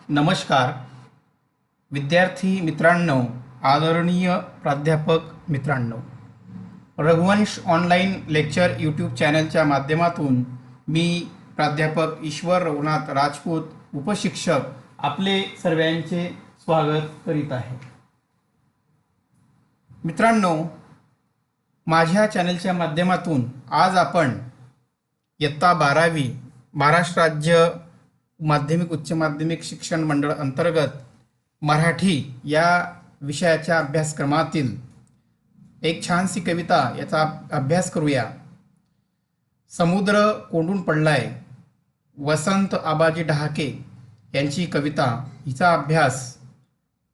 नमस्कार विद्यार्थी मित्रांनो, आदरणीय प्राध्यापक मित्रांनो, रघुवंश ऑनलाईन लेक्चर यूट्यूब चॅनलच्या माध्यमातून मी प्राध्यापक ईश्वर रघुनाथ राजपूत उपशिक्षक आपले सर्वांचे स्वागत करीत आहे. मित्रांनो, माझ्या चॅनलच्या माध्यमातून आज आपण इयत्ता 12वी महाराष्ट्र राज्य माध्यमिक उच्च माध्यमिक शिक्षण मंडळ अंतर्गत मराठी या विषयाच्या अभ्यासक्रमातील एक छानसी कविता याचा अभ्यास करूया. समुद्र कोंडून पडलाय, वसंत आबाजी डहाके यांची कविता. हिचा अभ्यास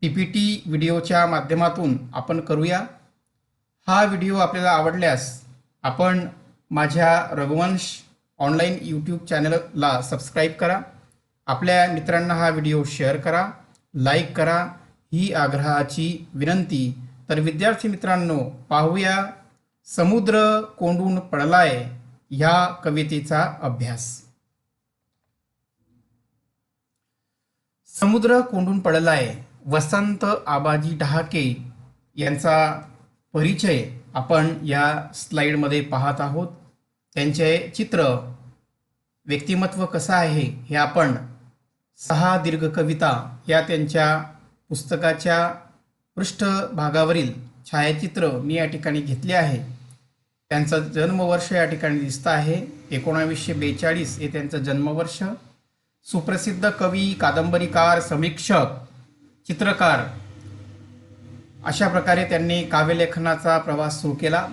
PPT व्हिडिओच्या माध्यमातून आपण करूया. हा व्हिडिओ आपल्याला आवडल्यास आपण माझ्या रघुवंश ऑनलाईन यूट्यूब चॅनलला सबस्क्राईब करा. आपल्या मित्रांना हा व्हिडिओ शेअर करा, लाईक करा, ही आग्रहाची विनंती. तर विद्यार्थी मित्रांनो, पाहूया समुद्र कोंडून पडलाय ह्या कवितेचा अभ्यास. समुद्र कोंडून पडलाय, वसंत आबाजी डहाके यांचा परिचय आपण या स्लाइडमध्ये पाहत आहोत. त्यांचे चित्र, व्यक्तिमत्व कसं आहे हे आपण 6 दीर्घ कविता या त्यांच्या पुस्तकाच्या पृष्ठभागावरील छायाचित्र मी या ठिकाणी घेतले आहे. त्यांचं जन्मवर्ष या ठिकाणी दिसतं आहे. 1942 हे त्यांचं जन्मवर्ष. सुप्रसिद्ध कवी, कादंबरीकार, समीक्षक, चित्रकार अशा प्रकारे त्यांनी काव्यलेखनाचा प्रवास सुरू केला.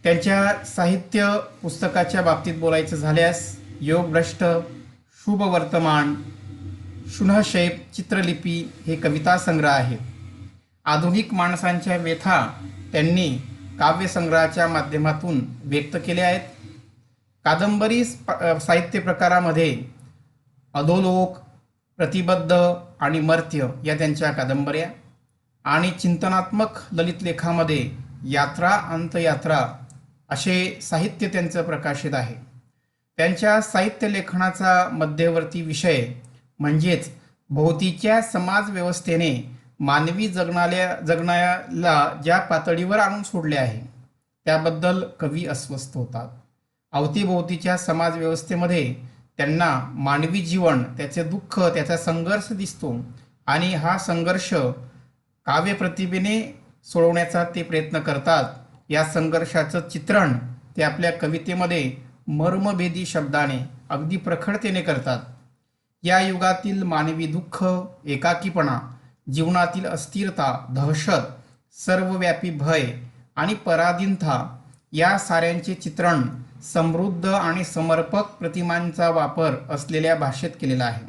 त्यांच्या साहित्य पुस्तकाच्या बाबतीत बोलायचं झाल्यास योगभ्रष्ट, शुभ वर्तमान, शुनःशेप, चित्रलिपी हे कविता संग्रह आहे. आधुनिक माणसांच्या व्यथा त्यांनी काव्यसंग्रहाच्या माध्यमातून व्यक्त केल्या आहेत. कादंबरी साहित्य प्रकारामध्ये अधोलोक, प्रतिबद्ध आणि मर्त्य या त्यांच्या कादंबऱ्या, आणि चिंतनात्मक ललित लेखामध्ये यात्रा, अंतयात्रा असे साहित्य त्यांचं प्रकाशित आहे. त्यांच्या साहित्य लेखनाचा मध्यवर्ती विषय म्हणजेच भोवतीच्या समाज व्यवस्थेने मानवी जगण्याला ज्या पातळीवर आणून सोडले आहे त्याबद्दल कवी अस्वस्थ होतात. अवतीभोवतीच्या समाज व्यवस्थेमध्ये त्यांना मानवी जीवन, त्याचे दुःख, त्याचा संघर्ष दिसतो आणि हा संघर्ष काव्यप्रतिभेने सोडवण्याचा ते प्रयत्न करतात. या संघर्षाचं चित्रण ते आपल्या कवितेमध्ये मर्मभेदी शब्दाने अगदी प्रखरतेने करतात. या युगातील मानवी दुःख, एकाकीपणा, जीवनातील अस्थिरता, दहशत, सर्वव्यापी भय आणि पराधीनता या साऱ्यांचे चित्रण समृद्ध आणि समर्पक प्रतिमांचा वापर असलेल्या भाषेत केलेला आहे.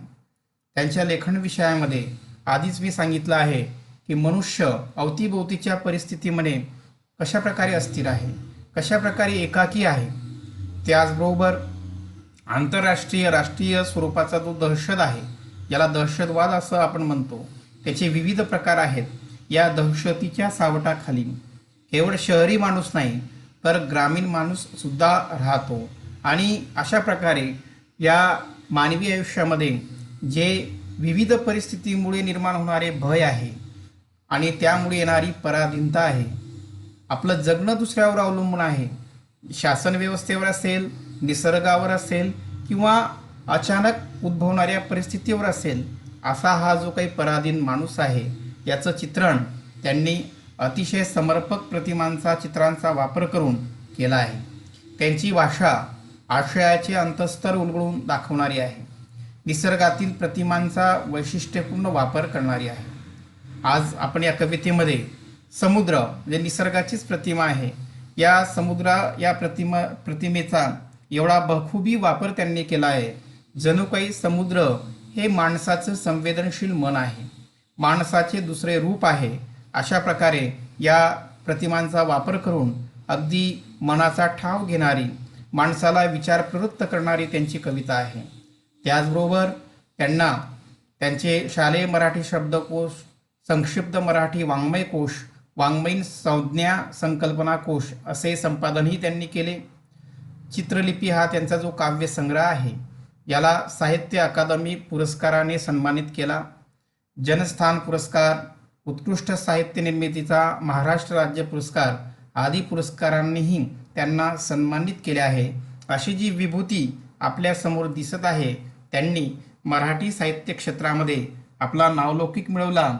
त्यांच्या लेखन विषयामध्ये आधीच मी सांगितलं आहे की मनुष्य अवतीभोवतीच्या परिस्थितीमध्ये कशाप्रकारे अस्थिर आहे, कशाप्रकारे एकाकी आहे. त्याचबरोबर आंतरराष्ट्रीय, राष्ट्रीय स्वरूपाचा जो दहशत आहे, याला दहशतवाद असं आपण म्हणतो, त्याचे विविध प्रकार आहेत. या दहशतीच्या सावटाखाली केवळ शहरी माणूस नाही तर ग्रामीण माणूस सुद्धा राहतो. आणि अशा प्रकारे या मानवी आयुष्यामध्ये जे विविध परिस्थितीमुळे निर्माण होणारे भय आहे आणि त्यामुळे येणारी पराधीनता आहे. आपलं जगणं दुसऱ्यावर अवलंबून आहे. शासन व्यवस्थेवर असेल, निसर्गावर असेल किंवा अचानक उद्भवणाऱ्या परिस्थितीवर असेल. असा हा जो काही पराधीन माणूस आहे याचं चित्रण त्यांनी अतिशय समर्पक प्रतिमांचा, चित्रांचा वापर करून केला आहे. त्यांची भाषा आशयाचे अंतस्तर उलगडून दाखवणारी आहे. निसर्गातील प्रतिमांचा वैशिष्ट्यपूर्ण वापर करणारी आहे. आज आपण या कवितेमध्ये समुद्र म्हणजे निसर्गाचीच प्रतिमा आहे, या या प्रतिमेचा एवढा बखूबी वापर त्यांनी केला आहे. जणू काही समुद्र हे माणसाचं संवेदनशील मन आहे, माणसाचे दुसरे रूप आहे. अशा प्रकारे या प्रतिमांचा वापर करून अगदी मनाचा ठाव घेणारी, माणसाला विचार प्रवृत्त करणारी त्यांची कविता आहे. त्याचबरोबर त्यांना त्यांचे शालेय मराठी शब्दकोश, संक्षिप्त मराठी वाङ्मय कोश, वाङ्मयीन संज्ञा संकल्पना कोश असे संपादनही त्यांनी केले. चित्रलिपी हा त्यांचा जो काव्य संग्रह आहे, याला साहित्य अकादमी पुरस्काराने सन्मानित केला. जनस्थान पुरस्कार, उत्कृष्ट साहित्य निर्मितीचा महाराष्ट्र राज्य पुरस्कार आदी पुरस्कारांनीही त्यांना सन्मानित केले आहे. अशी जी विभूती आपल्या समोर दिसत आहे, त्यांनी मराठी साहित्य क्षेत्रामध्ये आपला नावलौकिक मिळवला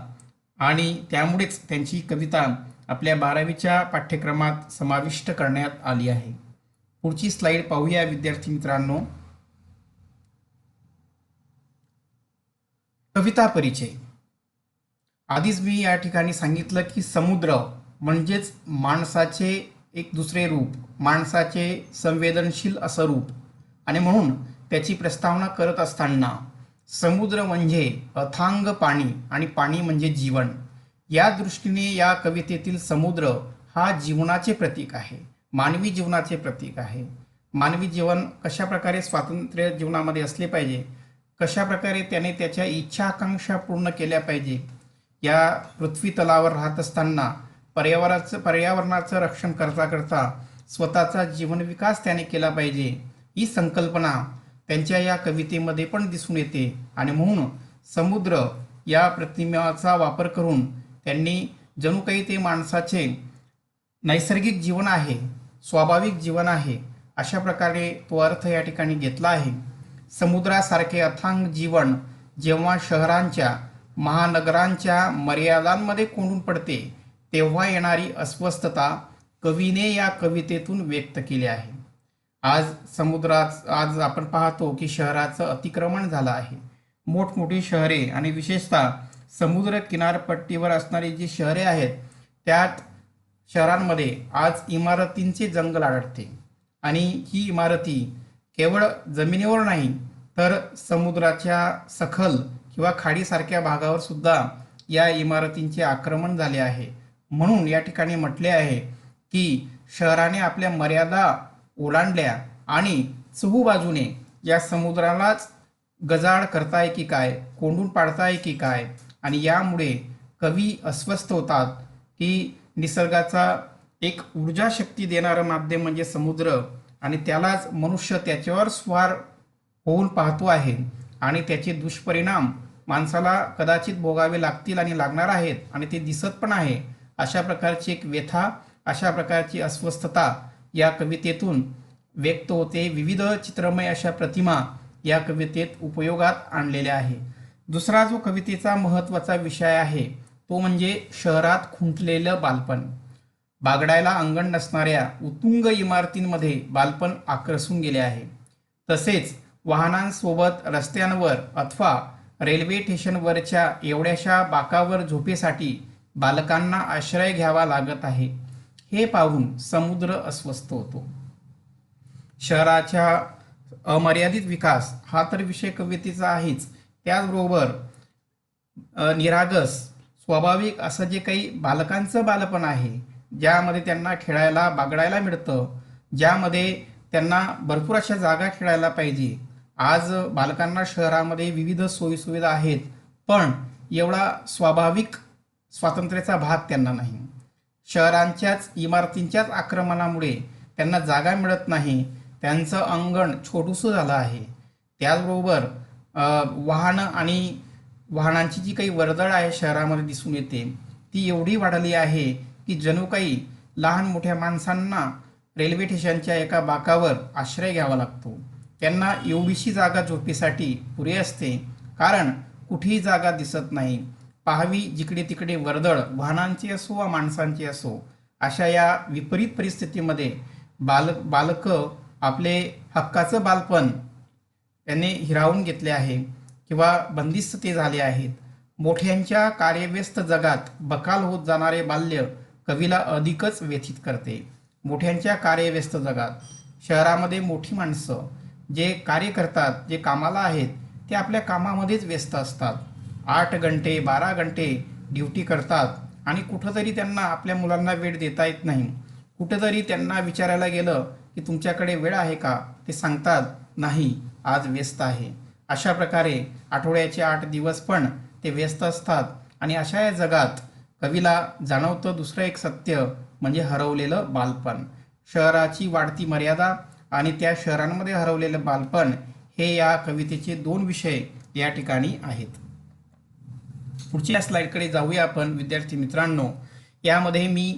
आणि त्यामुळेच त्यांची कविता आपल्या 12वीच्या पाठ्यक्रमात समाविष्ट करण्यात आली आहे. पुढची स्लाईड पाहूया विद्यार्थी मित्रांनो. कविता परिचय. आधीच मी या ठिकाणी सांगितलं की समुद्र म्हणजेच माणसाचे एक दुसरे रूप, माणसाचे संवेदनशील असं रूप, आणि म्हणून त्याची प्रस्तावना करत असताना समुद्र म्हणजे अथांग पाणी आणि पाणी म्हणजे जीवन, या दृष्टीने या कवितेतील समुद्र हा जीवनाचे प्रतीक आहे, मानवी जीवनाचे प्रतीक आहे. मानवी जीवन कशा प्रकारे स्वातंत्र्य जीवनामध्ये असले पाहिजे, कशा प्रकारे त्याने त्याच्या इच्छा आकांक्षा पूर्ण केल्या पाहिजे, या पृथ्वी तलावर राहत असताना पर्यावरणाचं रक्षण करता करता स्वतःचा जीवन विकास त्याने केला पाहिजे, ही संकल्पना त्यांच्या या कवितेमध्ये पण दिसून येते. आणि म्हणून समुद्र या प्रतिमेचा वापर करून त्यांनी जणू काही ते माणसाचे नैसर्गिक जीवन आहे, स्वाभाविक जीवन आहे, अशा प्रकारे तो अर्थ या ठिकाणी घेतला आहे. समुद्रासारखे अथांग जीवन जेव्हा शहरांच्या, महानगरांच्या मर्यादांमध्ये कोंडून पडते, तेव्हा येणारी अस्वस्थता कवीने या कवितेतून व्यक्त केली आहे. आज आपण पाहतो की शहराचं अतिक्रमण झालं आहे. मोठमोठी शहरे आणि विशेषतः समुद्र किनारपट्टीवर असणारी जी शहरे आहेत, त्यात शहरांमध्ये आज इमारतींचे जंगल आढळते आणि ही इमारती केवळ जमिनीवर नाही तर समुद्राच्या सखल किंवा खाडीसारख्या भागावर सुद्धा या इमारतींचे आक्रमण झाले आहे. म्हणून या ठिकाणी म्हटले आहे की शहराने आपल्या मर्यादा ओलांडल्या आणि चहूबाजूने या समुद्रालाच गजाड करताय की काय, कोंडून पाडताय की काय, आणि यामुळे कवी अस्वस्थ होतात की निसर्गाचा एक ऊर्जा शक्ती देणारं माध्यम म्हणजे समुद्र, आणि त्यालाच मनुष्य त्याच्यावर स्वार होऊन पाहतो आहे आणि त्याचे दुष्परिणाम माणसाला कदाचित भोगावे लागतील आणि लागणार आहेत आणि ते दिसत पण आहे. अशा प्रकारची एक व्यथा, अशा प्रकारची अस्वस्थता या कवितेतून व्यक्त होते. विविध चित्रमय अशा प्रतिमा या कवितेत उपयोगात आणलेल्या आहे. दुसरा जो कवितेचा महत्त्वाचा विषय आहे तो म्हणजे शहरात खुंटलेलं बालपण. बागडायला अंगण नसणाऱ्या उत्तुंग इमारतींमध्ये बालपण आकर्षून गेले आहे. तसेच वाहनांसोबत रस्त्यांवर अथवा रेल्वे स्टेशनवरच्या एवढ्याशा बाकावर झोपेसाठी बालकांना आश्रय घ्यावा लागत आहे. हे पाहून समुद्र अस्वस्थ होतो. शहराच्या अमर्यादित विकास हा तर विषय कवितेचा आहेच, त्याचबरोबर निरागस स्वाभाविक असं जे काही बालकांचं बालपण आहे, ज्यामध्ये त्यांना खेळायला बागडायला मिळतं, ज्यामध्ये त्यांना भरपूर अशा जागा खेळायला पाहिजे. आज बालकांना शहरामध्ये विविध सोयीसुविधा आहेत, पण एवढा स्वाभाविक स्वातंत्र्याचा भाग त्यांना नाही. शहरांच्याच इमारतींच्याच आक्रमणामुळे त्यांना जागा मिळत नाही, त्यांचं अंगण छोटूसं झालं आहे. त्याचबरोबर वाहनं आणि वाहनांची जी काही वर्दळ आहे शहरामध्ये दिसून येते, ती एवढी वाढली आहे की जणू काही लहान मोठ्या माणसांना रेल्वे स्टेशनच्या एका बाकावर आश्रय घ्यावा लागतो. त्यांना एवढीशी जागा झोपेसाठी पुरे असते, कारण कुठेही जागा दिसत नाही. पाहावी जिकडे तिकडे वर्दळ, वाहनांची असो वा माणसांची असो. अशा या विपरीत परिस्थितीमध्ये बालकं आपले हक्काचं बालपण त्यांनी हिरावून घेतले आहे किंवा बंदिस्त ते झाले आहेत. मोठ्यांच्या कार्यव्यस्त जगात बकाल होत जाणारे बाल्य कवीला अधिकच व्यथित करते. मोठ्यांच्या कार्यव्यस्त जगात शहरामध्ये मोठी माणसं जे कार्य करतात, जे कामाला आहेत, ते आपल्या कामामध्येच व्यस्त असतात. 8 घंटे 12 घंटे ड्युटी करतात आणि कुठंतरी त्यांना आपल्या मुलांना वेळ देता येत नाही. कुठंतरी त्यांना विचारायला गेलं की तुमच्याकडे वेळ आहे का, ते सांगतात नाही, आज व्यस्त आहे. अशा प्रकारे आठवड्याचे 8 दिवस पण ते व्यस्त असतात. आणि अशा या जगात कवीला जाणवतं दुसरं एक सत्य म्हणजे हरवलेलं बालपण. शहराची वाढती मर्यादा आणि त्या शहरांमध्ये हरवलेलं बालपण हे या कवितेचे 2 विषय या ठिकाणी आहेत. पुढच्या स्लाइडकडे जाऊया आपण विद्यार्थी मित्रांनो. यामध्ये मी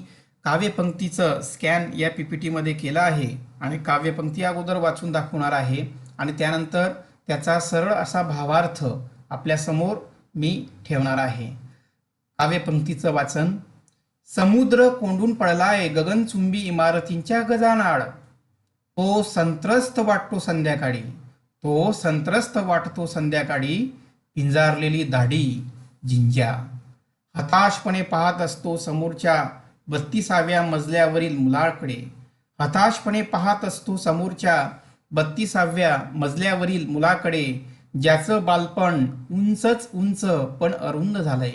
काव्यपंक्तीचं स्कॅन या पीपीटीमध्ये केलं आहे आणि काव्यपंक्ती अगोदर वाचून दाखवणार आहे आणि त्यानंतर त्याचा सरळ असा भावार्थ आपल्यासमोर मी ठेवणार आहे. काव्यपंक्तीचं वाचन. समुद्र कोंडून पडलाय गगनचुंबी इमारतींच्या गजानाड, तो संत्रस्त वाटतो संध्याकाळी, तो संत्रस्त वाटतो संध्याकाळी, पिंजारलेली दाढी जिंज्या, हताशपणे पाहत असतो समोरच्या 32व्या मजल्यावरील मुलाकडे, हताशपणे पाहत असतो समोरच्या 32व्या मजल्यावरील मुलाकडे, ज्याचं बालपण उंचच उंच पण अरुंद झालंय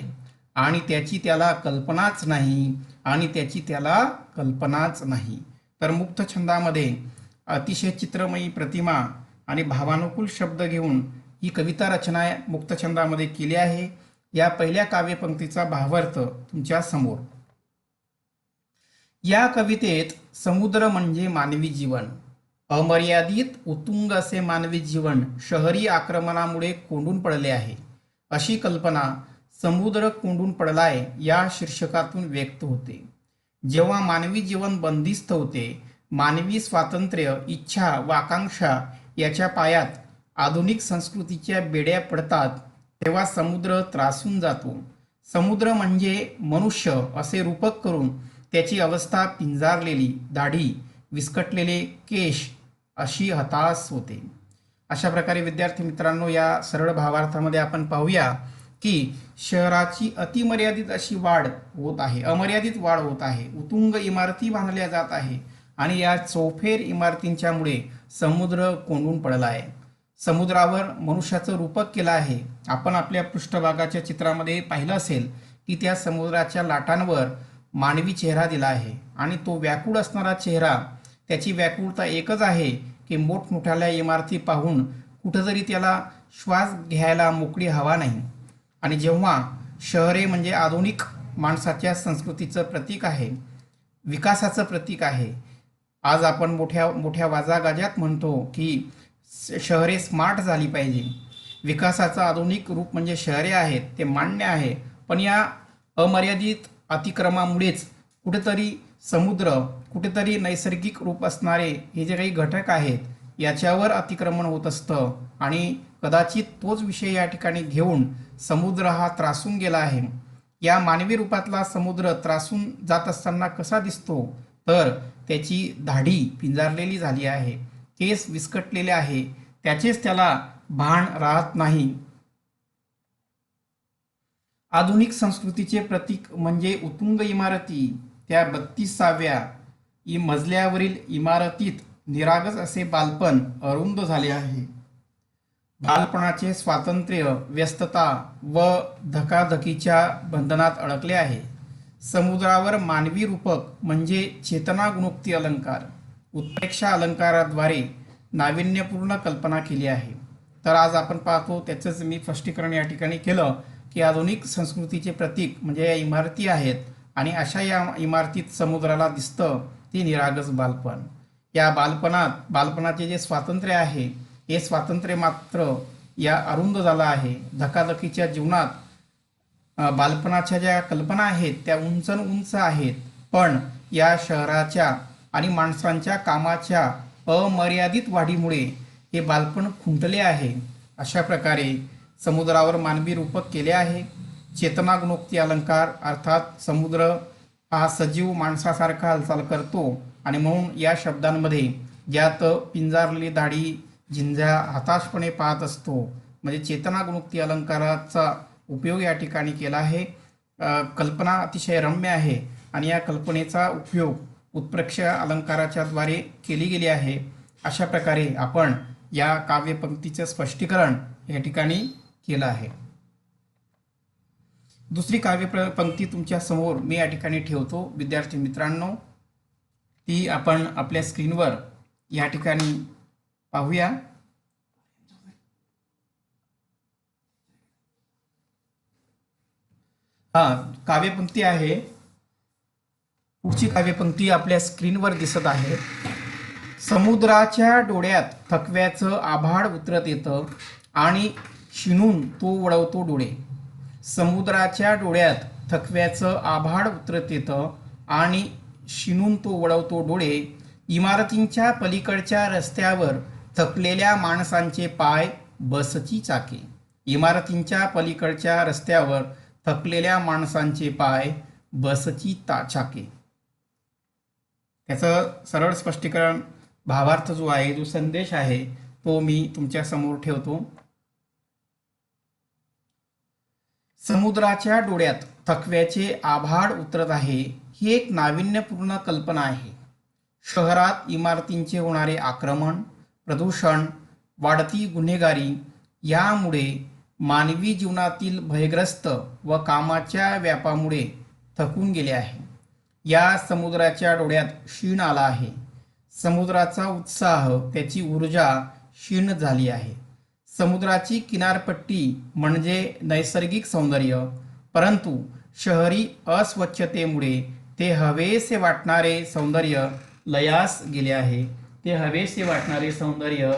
आणि त्याची त्याला कल्पनाच नाही, आणि त्याची त्याला कल्पनाच नाही. तर मुक्त छंदामध्ये अतिशय चित्रमयी प्रतिमा आणि भावानुकूल शब्द घेऊन ही कविता रचना मुक्त छंदामध्ये केली आहे. या पहिल्या काव्यपंक्तीचा भावार्थ तुमच्या समोर. या कवितेत समुद्र म्हणजे मानवी जीवन, अमर्यादित उत्तुंग असे मानवी जीवन शहरी आक्रमणामुळे कोंडून पडले आहे, अशी कल्पना समुद्र कोंडून पडलाय या शीर्षकातून व्यक्त होते. जेव्हा मानवी जीवन बंदिस्त होते, मानवी स्वातंत्र्य, इच्छा व आकांक्षा याच्या पायात आधुनिक संस्कृतीच्या बेड्या पडतात, तेव्हा समुद्र त्रासून जातो. समुद्र म्हणजे मनुष्य असे रूपक करून त्याची अवस्था पिंजारलेली दाढी, विस्कटलेले केश अशी हताश होते. अशा प्रकारे विद्यार्थी मित्रांनो, या सरळ भावार्थामध्ये आपण पाहूया की शहराची अतिमर्यादित अशी वाढ होत आहे, अमर्यादित वाढ होत आहे, उतुंग इमारती बांधल्या जात आहे आणि या चौफेर इमारतींच्यामुळे समुद्र कोंडून पडला आहे. समुद्रावर मनुष्याचं रूपक केलं आहे. आपण आपल्या पृष्ठभागाच्या चित्रामध्ये पाहिलं असेल की त्या समुद्राच्या लाटांवर मानवी चेहरा दिला आहे आणि तो व्याकुळ असणारा चेहरा, त्याची व्याकुळता एकच आहे की मोठमोठ्या इमारती पाहून कुठंतरी त्याला श्वास घ्यायला मोकळी हवा नाही. आणि जेव्हा शहरे म्हणजे आधुनिक माणसाच्या संस्कृतीचं प्रतीक आहे, विकासाचं प्रतीक आहे. आज आपण मोठ्या मोठ्या वाजागाजात म्हणतो की शहरे स्मार्ट झाली पाहिजे. विकासाचं आधुनिक रूप म्हणजे शहरे आहेत, ते मान्य आहे. पण या अमर्यादित अतिक्रमामुळेच कुठेतरी समुद्र, कुठेतरी नैसर्गिक रूप असणारे हे जे काही घटक आहेत याच्यावर अतिक्रमण होत असतं आणि कदाचित तोच विषय या ठिकाणी घेऊन समुद्र हा त्रासून गेला आहे. या मानवी रूपातला समुद्र त्रासून जात असताना कसा दिसतो, तर त्याची दाढी पिंजारलेली झाली आहे, केस विस्कटलेले आहे, त्याचेच त्याला भान राहत नाही. आधुनिक संस्कृतीचे प्रतीक म्हणजे उत्तुंग इमारती, त्या 32व्या मजल्यावरील इमारतीत निरागस असे बालपण अरुंद झाले आहे. बालपणाचे स्वातंत्र्य व्यस्तता व धकाधकीच्या बंधनात अडकले आहे. समुद्रावर मानवी रूपक म्हणजे चेतना गुणोक्ती अलंकार, उत्प्रेक्षा अलंकाराद्वारे नाविन्यपूर्ण कल्पना केली आहे. तर आज आपण पाहतो, त्याचंच मी स्पष्टीकरण या ठिकाणी केलं की आधुनिक संस्कृतीचे प्रतीक म्हणजे या इमारती आहेत आणि अशा या इमारतीत समुद्राला दिसतं ती निरागस बालपण. या बालपणाचे जे स्वातंत्र्य आहे, हे स्वातंत्र्य मात्र या अरुंद झालं आहे. धकाधकीच्या जीवनात बालपणाच्या ज्या कल्पना आहेत त्या उंच उंच आहेत, पण या शहराच्या आणि माणसांच्या कामाच्या अमर्यादित वाढीमुळे हे बालपण खुंटले आहे. अशा प्रकारे समुद्रावर मानवी रूपक केले आहे. चेतना गुणोक्ती अलंकार अर्थात समुद्र हा सजीव माणसासारखा हालचाल करतो आणि म्हणून या शब्दांमध्ये ज्यात पिंजारलेली दाढी, जिंज्या, हताशपणे पाहत असतो म्हणजे चेतना गुणोक्ती अलंकाराचा उपयोग या ठिकाणी केला आहे. कल्पना अतिशय रम्य आहे आणि या कल्पनेचा उपयोग उत्प्रेक्ष अलंकाराच्या द्वारे केली गेली आहे. अशा प्रकारे आपण या काव्यपंक्तीचं स्पष्टीकरण या ठिकाणी केलं आहे. दुसरी काव्यपंक्ती तुमच्या समोर मी या ठिकाणी ठेवतो विद्यार्थी मित्रांनो. ती आपण आपल्या स्क्रीनवर या ठिकाणी पाहूया. काव्यपंक्ती आहे. पुढची काव्यपंक्ती आपल्या स्क्रीनवर दिसत आहे. समुद्राच्या डोळ्यात थकव्याचं आभाळ उतरत येतं आणि शिणून तो वळवतो डोळे. समुद्राच्या डोळ्यात थकव्याचं आभाळ उतरत येतं आणि शिणून तो वळवतो डोळे. इमारतींच्या पलीकडच्या रस्त्यावर थकलेल्या माणसांचे पाय बसची चाके. इमारतींच्या पलीकडच्या रस्त्यावर थकलेल्या माणसांचे पाय बसची चाके. त्याचं सरळ स्पष्टीकरण, भावार्थ जो आहे, जो संदेश आहे, तो मी तुमच्या समोर ठेवतो. समुद्राच्या डोळ्यात थकव्याचे आभाळ उतरत आहे ही एक नाविन्यपूर्ण कल्पना आहे. शहरात इमारतींचे होणारे आक्रमण, प्रदूषण, वाढती गुन्हेगारी यामुळे मानवी जीवनातील भयग्रस्त व कामाच्या व्यापामुळे थकून गेले आहे. या समुद्राच्या डोळ्यात क्षीण आला आहे. समुद्राचा उत्साह, त्याची ऊर्जा क्षीण झाली आहे. समुद्राची किनारपट्टी म्हणजे नैसर्गिक सौंदर्य, परंतु शहरी अस्वच्छतेमुळे ते हवेसे वाटणारे सौंदर्य लयास गेले आहे. ते हवेसे वाटणारे सौंदर्य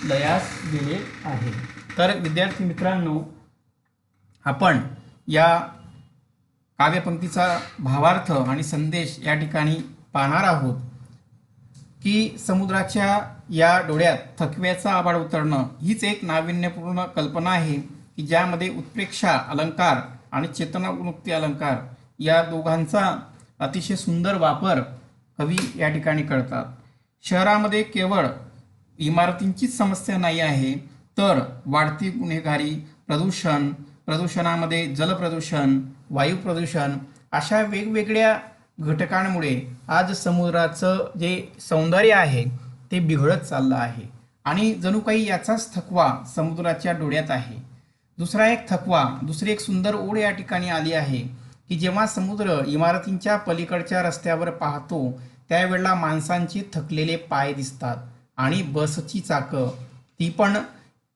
लयास गेले आहे. तर विद्यार्थी मित्रांनो, आपण या काव्यपंक्तीचा भावार्थ आणि संदेश या ठिकाणी पाहणार आहोत की समुद्राच्या या डोळ्यात थकव्याचा आभाळ उतरणं हीच एक नाविन्यपूर्ण कल्पना आहे की ज्यामध्ये उत्प्रेक्षा अलंकार आणि चेतनामुक्ती अलंकार या दोघांचा अतिशय सुंदर वापर कवी या ठिकाणी करतात. शहरामध्ये केवळ इमारतींचीच समस्या नाही आहे, तर वाढती गुन्हेगारी, प्रदूषणामध्ये जलप्रदूषण, वायू प्रदूषण अशा वेगवेगळ्या घटकांमुळे आज समुद्राचं जे सौंदर्य आहे ते बिघडत चाललं आहे आणि जणू काही याचाच थकवा समुद्राच्या डोळ्यात आहे. दुसरी एक सुंदर ओळ या ठिकाणी आली आहे की जेव्हा समुद्र इमारतींच्या पलीकडच्या रस्त्यावर पाहतो त्यावेळेला माणसांचे थकलेले पाय दिसतात आणि बसची चाकं ती पण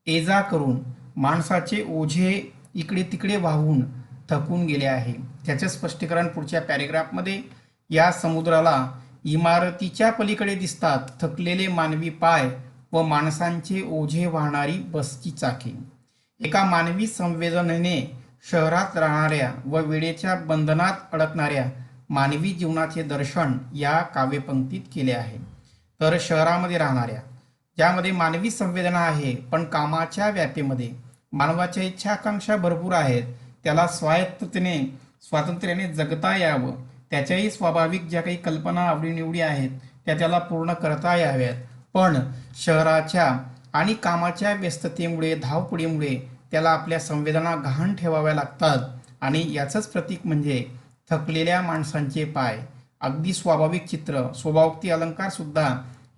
ये-जा करून माणसाचे ओझे इकडे तिकडे वाहून थकून गेले आहे. त्याचे स्पष्टीकरण पुढच्या पॅरेग्राफमध्ये, या समुद्राला इमारतीच्या पलीकडे दिसतात थकलेले मानवी पाय व माणसांचे ओझे वाहणारी बसची चाके. एका मानवी संवेदनेने शहरात राहणाऱ्या व वेळेच्या बंधनात अडकणाऱ्या मानवी जीवनाचे दर्शन या काव्यपंक्तीत केले आहे. तर शहरामध्ये राहणाऱ्या, ज्यामध्ये मानवी संवेदना आहे पण कामाच्या व्याप्तीमध्ये मानवाच्या इच्छा आकांक्षा भरपूर आहेत, त्याला स्वातंत्र्याने जगता यावं, त्याच्याही स्वाभाविक ज्या काही कल्पना आवडीनिवडी आहेत त्या त्याला पूर्ण करता याव्यात, पण शहराच्या आणि कामाच्या व्यस्ततेमुळे, धावपळीमुळे त्याला आपल्या संवेदना गहाण ठेवाव्या लागतात. आणि याचंच प्रतीक म्हणजे थकलेल्या माणसांचे पाय. अगदी स्वाभाविक चित्र, स्वभावोक्ती अलंकार सुद्धा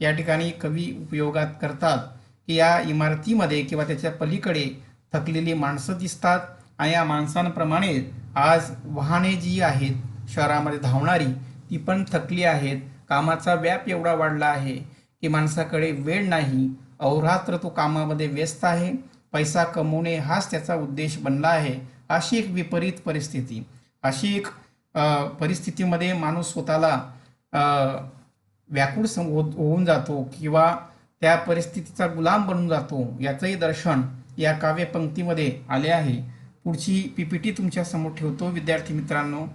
या ठिकाणी कवी उपयोगात करतात की या इमारतीमध्ये किंवा त्याच्या पलीकडे थकलेली माणसं दिसतात आणि या माणसांप्रमाणे आज वाहने जी आहेत शहरामध्ये धावणारी ती पण थकली आहेत. कामाचा व्याप एवढा वाढला आहे की माणसाकडे वेळ नाही, अहोरात्र तो कामामध्ये व्यस्त आहे, पैसा कमवणे हाच त्याचा उद्देश बनला आहे. अशी एक विपरीत परिस्थिती, अशी एक परिस्थितीमध्ये माणूस स्वतःला व्याकुळ होऊन जातो किंवा त्या परिस्थितीचा गुलाम बनून जातो. याचंही दर्शन या काव्यपंक्तीमध्ये आले आहे. पुढची PPT तुमच्या समोर ठेवतो. विद्यार्थी मित्रांनो,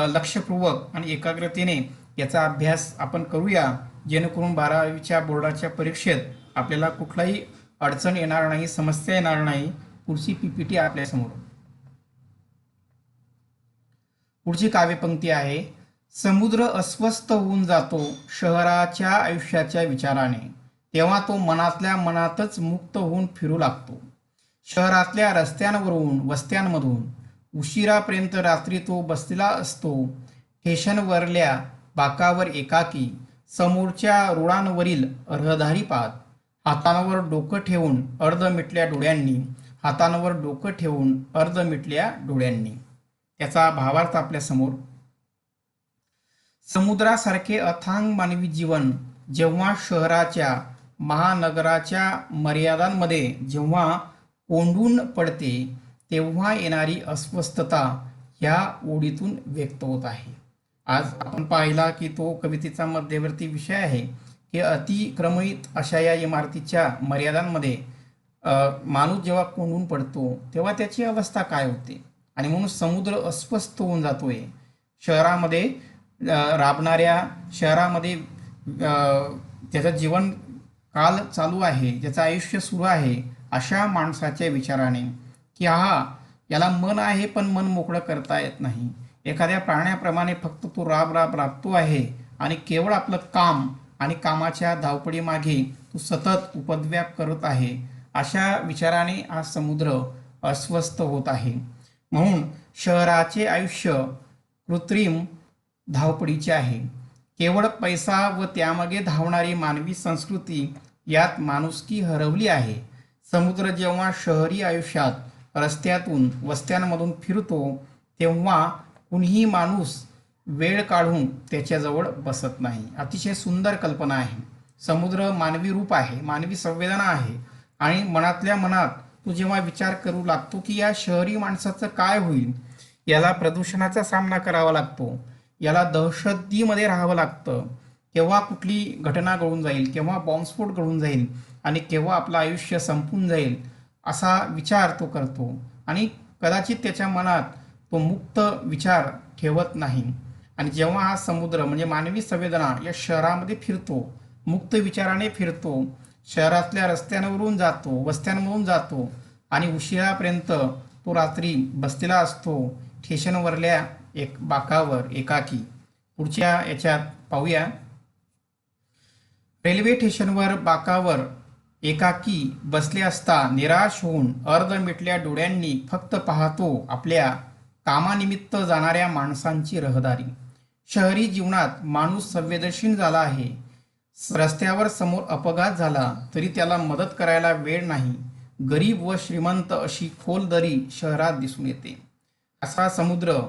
लक्षपूर्वक आणि एकाग्रतेने याचा अभ्यास आपण करूया, जेणेकरून 12वीच्या बोर्डाच्या परीक्षेत आपल्याला कुठलाही अडचण येणार नाही, समस्या येणार नाही. पुढची PPT आपल्यासमोर. पुढची काव्यपंक्ती आहे, समुद्र अस्वस्थ होऊन जातो शहराच्या आयुष्याच्या विचाराने, तेव्हा तो मनातल्या मनातच मुक्त होऊन फिरू लागतो. शहरातल्या रस्त्यांवरून, वस्त्यांमधून उशिरापर्यंत रात्री तो बसलेला असतो. स्टेशनवरल्या बाकावर एकाकी, समोरच्या रुळांवरील रहदारी पाहत, हातांवर डोकं ठेवून अर्ध मिटल्या डोळ्यांनी. त्याचा भावार्थ आपल्या समोर. समुद्रासारखे अथांग मानवी जीवन जेव्हा शहराच्या, महानगराच्या मर्यादांमध्ये जेव्हा कोंडून पडते तेव्हा येणारी अस्वस्थता या ओळीतून व्यक्त होत आहे. आज आपण पाहिला की तो कवितेचा मध्यवर्ती विषय आहे की अतिक्रमित अशा या इमारतीच्या मर्यादांमध्ये माणूस जेव्हा कोंडून पडतो तेव्हा त्याची अवस्था काय होते आणि म्हणून समुद्र अस्वस्थ होऊन जातोय. शहरामध्ये राबणाऱ्या शहरामध्ये त्याचं जीवन काल चालू आहे, ज्याचं आयुष्य सुरू आहे, अशा माणसाच्या विचाराने की याला मन आहे पण मन मोकळं करता येत नाही. एखाद्या प्राण्याप्रमाणे फक्त तो राबतो आहे आणि केवळ आपलं काम आणि कामाच्या धावपळीमागे तो सतत उपद्व्याप करत आहे. अशा विचाराने हा समुद्र अस्वस्थ होत आहे. म्हणून शहराचे आयुष्य कृत्रिम धावपळीचे आहे. केवळ पैसा व त्यामागे धावणारी मानवी संस्कृती, यात माणुसकी हरवली आहे. समुद्र जेव्हा शहरी आयुष्यात रस्त्यातून वस्त्यांमधून फिरतो तेव्हा कुणीही माणूस वेळ काढून त्याच्याजवळ बसत नाही. अतिशय सुंदर कल्पना आहे. समुद्र मानवी रूप आहे, मानवी संवेदना आहे आणि मनातल्या मनात तो जेव्हा विचार करू लागतो की या शहरी माणसाचं काय होईल, याला प्रदूषणाचा सामना करावा लागतो, याला दहशतीमध्ये राहावं लागतं, केव्हा कुठली घटना घडून जाईल, केव्हा बॉम्बस्फोट घडून जाईल आणि केव्हा आपलं आयुष्य संपून जाईल, असा विचार तो करतो आणि कदाचित त्याच्या मनात तो मुक्त विचार ठेवत नाही. आणि जेव्हा हा समुद्र म्हणजे मानवी संवेदना या शहरामध्ये फिरतो, मुक्त विचाराने फिरतो, शहरातल्या रस्त्यांवरून जातो, वस्त्यांमधून जातो आणि उशिरापर्यंत तो रात्री बसलेला असतो स्टेशनवरल्या एक बाकावर एकाकी. पुढच्या याच्यात पाहूया. रेल्वे स्टेशनवर बाकावर एकाकी बसले असता निराश होऊन अर्ध मिटल्या डोळ्यांनी फक्त पाहतो आपल्या कामानिमित्त जाणाऱ्या माणसांची रहदारी. शहरी जीवनात माणूस संवेदनशील झाला आहे. रस्त्यावर समोर अपघात झाला तरी त्याला मदत करायला वेळ नाही. गरीब व श्रीमंत अशी खोल दरी शहरात दिसून येते. असा समुद्र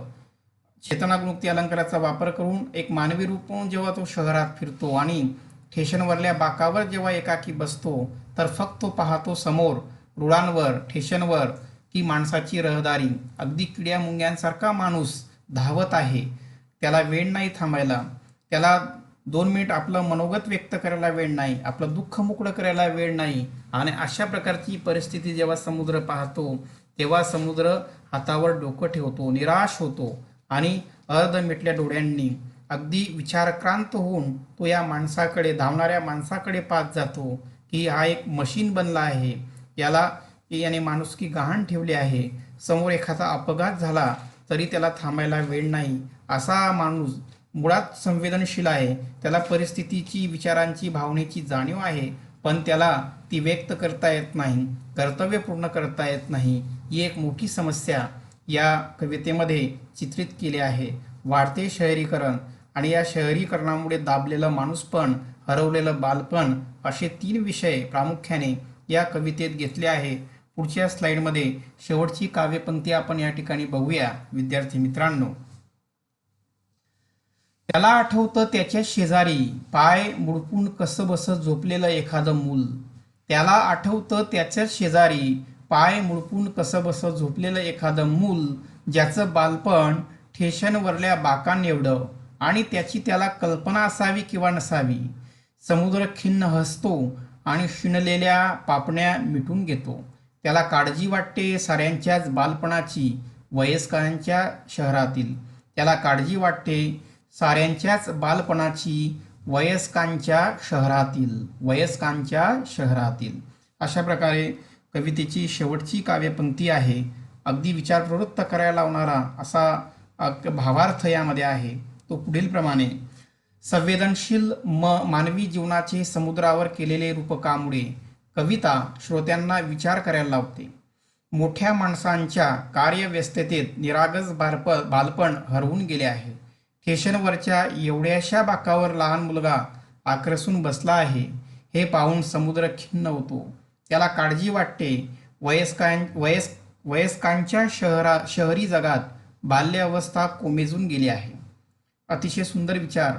चेतनागुणुक्ती अलंकाराचा वापर करून एक मानवी रूप म्हणून जेव्हा तो शहरात फिरतो आणि स्टेशनवरल्या बाकावर जेव्हा एकाकी बसतो तर फक्त पाहतो समोर रुळांवर स्टेशनवर ती माणसाची रहदारी. अगदी किड्या मुंग्यांसारखा माणूस धावत आहे. त्याला वेळ नाही थांबायला, त्याला 2 मिनिट आपलं मनोगत व्यक्त करायला वेळ नाही, आपलं दुःख मोकळं करायला वेळ नाही. आणि अशा प्रकारची परिस्थिती जेव्हा समुद्र पाहतो तेव्हा समुद्र हातावर डोकं ठेवतो, निराश होतो आणि अर्ध मिटल्या डोळ्यांनी अगदी विचारक्रांत होऊन तो या माणसाकडे, धावणाऱ्या माणसाकडे पाहत जातो की हा एक मशीन बनला आहे, याने माणुसकी गहाण ठेवली आहे. समोर एखादा अपघात झाला तरी त्याला थांबायला वेळ नाही. असा माणूस मुळात संवेदनशील आहे, त्याला परिस्थितीची, विचारांची, भावनेची जाणीव आहे, पण त्याला ती व्यक्त करता येत नाही, कर्तव्य पूर्ण करता येत नाही. ही एक मोठी समस्या या कवितेमध्ये चित्रित केली आहे. वाढते शहरीकरण आणि या शहरीकरणामुळे दाबलेलं माणूसपण, हरवलेलं बालपण असे 3 विषय प्रामुख्याने या कवितेत घेतले आहे. पुढच्या स्लाइडमध्ये शेवटची काव्यपंक्ती आपण या ठिकाणी बघूया. विद्यार्थी मित्रांनो, त्याला आठवतं त्याच्या शेजारी पाय मुडपून कसबस झोपलेलं एखादं मूल. त्याला आठवतं त्याच्याच शेजारी पाय मुडपून कसबस झोपलेलं एखादं मूल, ज्याचं बालपण स्टेशनवरल्या बाकांएवढं आणि त्याची त्याला कल्पना असावी किंवा नसावी. समुद्र खिन्न हसतो आणि शिणलेल्या पापण्या मिटून घेतो. त्याला काळजी वाटते साऱ्यांच्याच बालपणाची, वयस्कांच्या शहरातील. त्याला काळजी वाटते साऱ्यांच्याच बालपणाची, वयस्कांच्या शहरातील. अशा प्रकारे कवितेची शेवटची काव्यपंक्ती आहे. अगदी विचार प्रवृत्त करायला लावणारा असा भावार्थ यामध्ये आहे. तो पुढील प्रमाणे: संवेदनशील मानवी जीवनाचे समुद्रावर केलेले रूपकामुळे कविता श्रोत्यांना विचार करायला लावते. मोठ्या माणसांच्या कार्यव्यस्ततेत निरागस बालपण हरवून गेले आहे. स्टेशनवरच्या एवढ्याशा बाकावर लहान मुलगा आक्रसून बसला आहे हे पाहून समुद्र खिन्न होतो. त्याला काळजी वाटते वयस्कांच्या शहरी जगात बाल्यावस्था कोमेजून गेली आहे. अतिशय सुंदर विचार,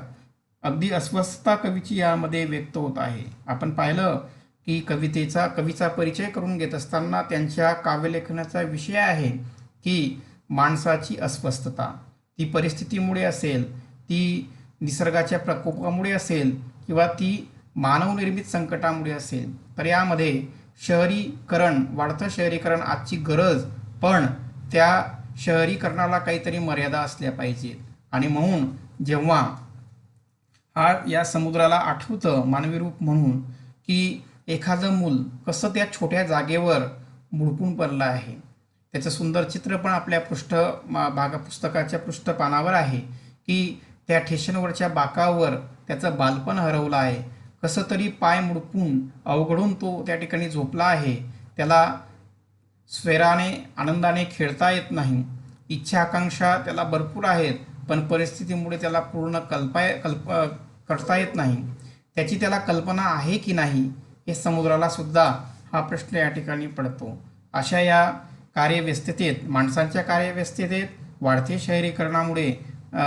अगदी अस्वस्थता कवीची यामध्ये व्यक्त होत आहे. आपण पाहिलं की कवीचा परिचय करून घेत असताना त्यांच्या काव्यलेखनाचा विषय आहे की माणसाची अस्वस्थता. ती परिस्थितीमुळे असेल, ती निसर्गाच्या प्रकोपामुळे असेल किंवा ती मानवनिर्मित संकटामुळे असेल, तर यामध्ये शहरीकरण, वाढतं शहरीकरण आजची गरज, पण त्या शहरीकरणाला काहीतरी मर्यादा असल्या पाहिजेत. आणि म्हणून जेव्हा या समुद्राला आठवतं मानवी रूप म्हणून, की एखादं मूल कसं त्या छोट्या जागेवर बुडकून पडलं आहे. त्याचं सुंदर चित्र पण आपल्या पुस्तकाच्या पृष्ठपानावर आहे, की त्या स्टेशनवरच्या बाकावर त्याचं बालपण हरवलं आहे. कसं तरी पाय मुडपून अवघडून तो त्या ठिकाणी झोपला आहे. त्याला स्वेराने आनंदाने खेळता येत नाही. इच्छा आकांक्षा त्याला भरपूर आहेत, पण परिस्थितीमुळे त्याला पूर्ण करता येत नाही. त्याची त्याला कल्पना आहे की नाही हे समुद्राला सुद्धा हा प्रश्न या ठिकाणी पडतो. अशा या कार्यव्यस्ततेत, माणसांच्या कार्यव्यस्ततेत वाढते शहरीकरणामुळे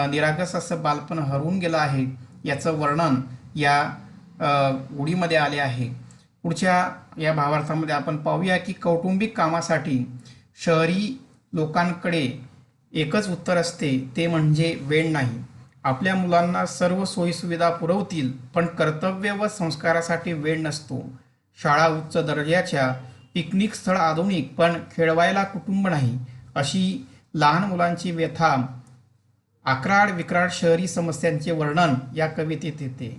निरागस असं बालपण हरवून गेलं आहे, याचं वर्णन या ओळीमध्ये आले आहे. पुढच्या या भावार्थामध्ये आपण पाहूया की कौटुंबिक कामासाठी शहरी लोकांकडे एकच उत्तर असते, ते म्हणजे वेळ नाही. आपल्या मुलांना सर्व सोयीसुविधा पुरवतील, पण कर्तव्य व संस्कारासाठी वेळ नसतो. शाळा उच्च दर्जाच्या, पिकनिक स्थळ आधुनिक, पण खेळवायला कुटुंब नाही. अशी लहान मुलांची व्यथा, आक्राड विक्राड शहरी समस्यांचे वर्णन या कवितेत येते.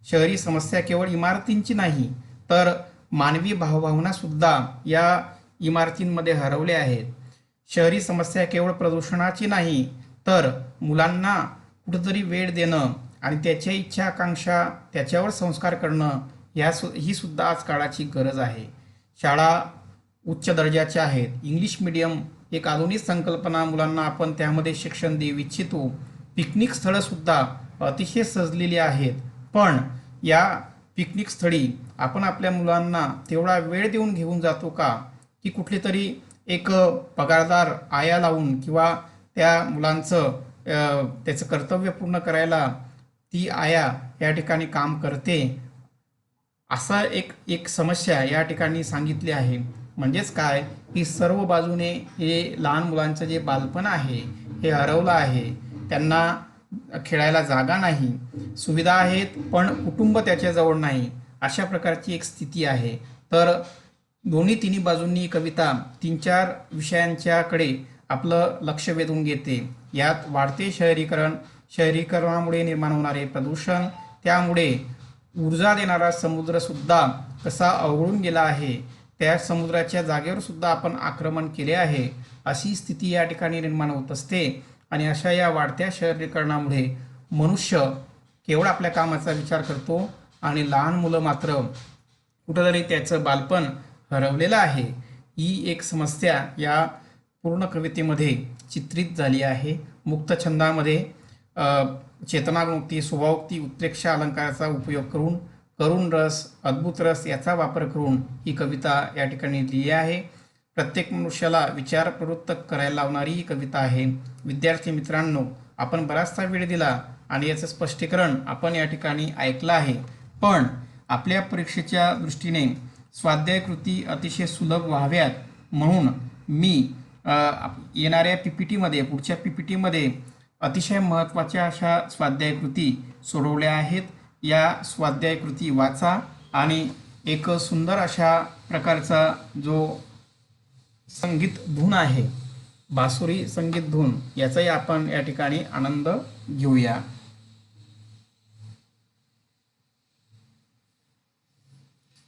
शहरी समस्या केवळ इमारतींची नाही, तर मानवी भावभावना सुद्धा या इमारतींमध्ये हरवल्या आहेत. शहरी समस्या केवळ प्रदूषणाची नाही, तर मुलांना कुठंतरी वेळ देणं आणि त्याच्या इच्छा आकांक्षा त्याच्यावर संस्कार करणं ही सुद्धा आज काळाची गरज आहे. शाळा उच्च दर्जाच्या आहेत. इंग्लिश मीडियम एक आधुनिक संकल्पना, मुलांना आपण त्यामध्ये शिक्षण देऊ इच्छितो. पिकनिक स्थळंसुद्धा अतिशय सजलेली आहेत, पण या पिकनिक स्थळी आपण आपल्या मुलांना तेवढा वेळ देऊन घेऊन जातो का, की कुठली तरी एक पगारदार आया लावून किंवा त्या मुलांचं त्याचं कर्तव्य पूर्ण करायला ती आया या ठिकाणी काम करते, असा एक समस्या या ठिकाणी सांगितली आहे. म्हणजेच काय, की सर्व बाजूने हे लहान मुलांचं जे बालपण आहे हे हरवलं आहे. त्यांना खेळायला जागा नाही, सुविधा आहेत पण कुटुंब त्याच्याजवळ नाही, अशा प्रकारची एक स्थिती आहे. तर दोन्ही तिन्ही बाजूंनी कविता 3-4 विषयांच्याकडे आपलं लक्ष वेधून घेते. यात वाढते शहरीकरण, शहरीकरणामुळे निर्माण होणारे प्रदूषण, त्यामुळे ऊर्जा देणारा समुद्रसुद्धा कसा अवघडून गेला आहे, त्या समुद्राच्या जागेवर सुद्धा आपण आक्रमण केले आहे, अशी स्थिती या ठिकाणी निर्माण होत असते. आणि अशा या वाढत्या शहरीकरणामुळे मनुष्य केवळ आपल्या कामाचा विचार करतो आणि लहान मुलं मात्र कुठंतरी त्याचं बालपण हरवलेलं आहे. ही एक समस्या या पूर्ण कवितेमध्ये चित्रित झाली आहे. मुक्त छंदामध्ये चेतनामुक्ती, स्वभावोक्ती, उत्प्रेक्षा अलंकाराचा उपयोग करून करुण रस, अद्भुत रस याचा वापर करून ही कविता या ठिकाणी लिहिली आहे. प्रत्येक मनुष्याला विचार प्रवृत्त करायला लावणारी ही कविता आहे. विद्यार्थी मित्रांनो, आपण बराचसा वेळ दिला आणि याचं स्पष्टीकरण आपण या ठिकाणी ऐकलं आहे, पण आपल्या परीक्षेच्या दृष्टीने स्वाध्यायकृती अतिशय सुलभ व्हाव्यात म्हणून मी येणाऱ्या PPTमध्ये, पुढच्या PPTमध्ये अतिशय महत्त्वाच्या अशा स्वाध्यायकृती सोडवल्या आहेत. या स्वाध्यायकृती वाचा आणि एक सुंदर अशा प्रकारचा जो संगीत धून आहे, बासुरी संगीत धून, याचाही आपण या ठिकाणी आनंद घेऊया.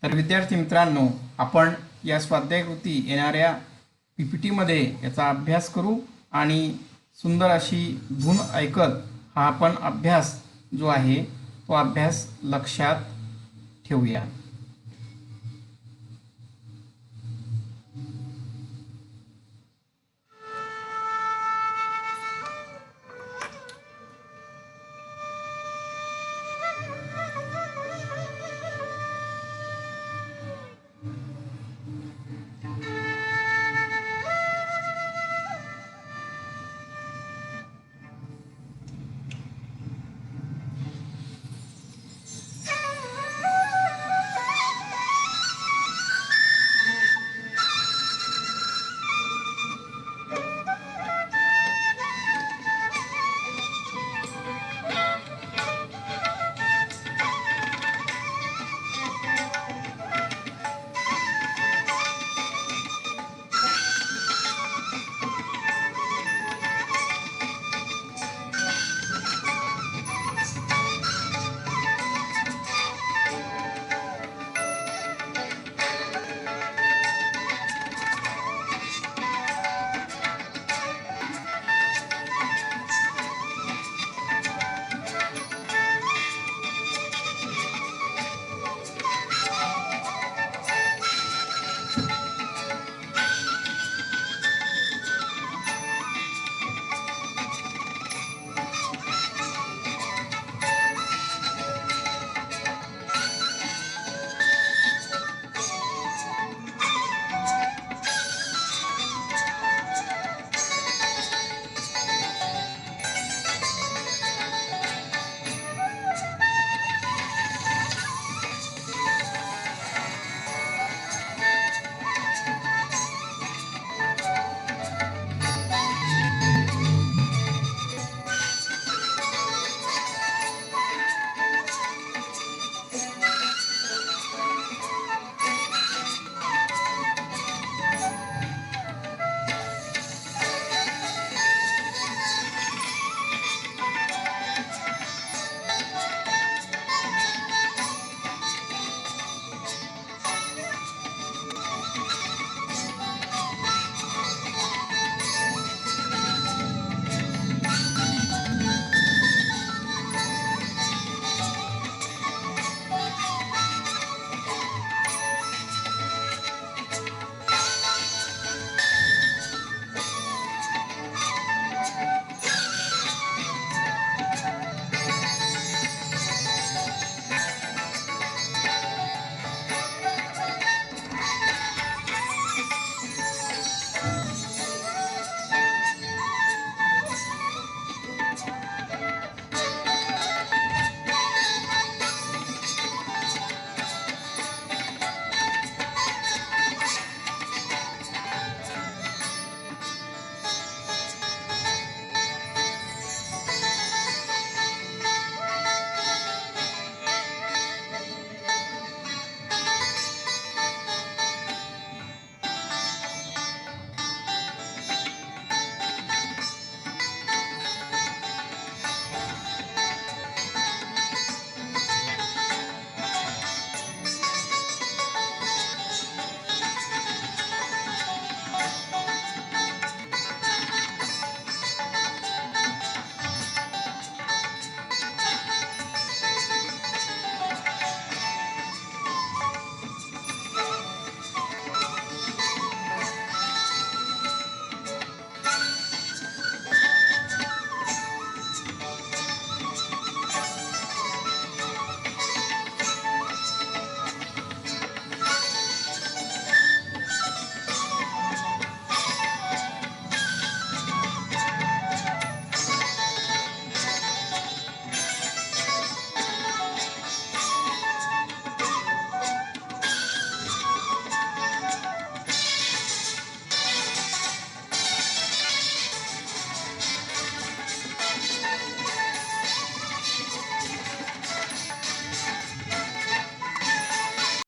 तर विद्यार्थी मित्रांनो, आपण या स्वाध्यायकृती येणाऱ्या PPTमध्ये याचा अभ्यास करू आणि सुंदर अशी धून ऐकत हा आपण अभ्यास जो आहे तो अभ्यास लक्षात ठेवूया.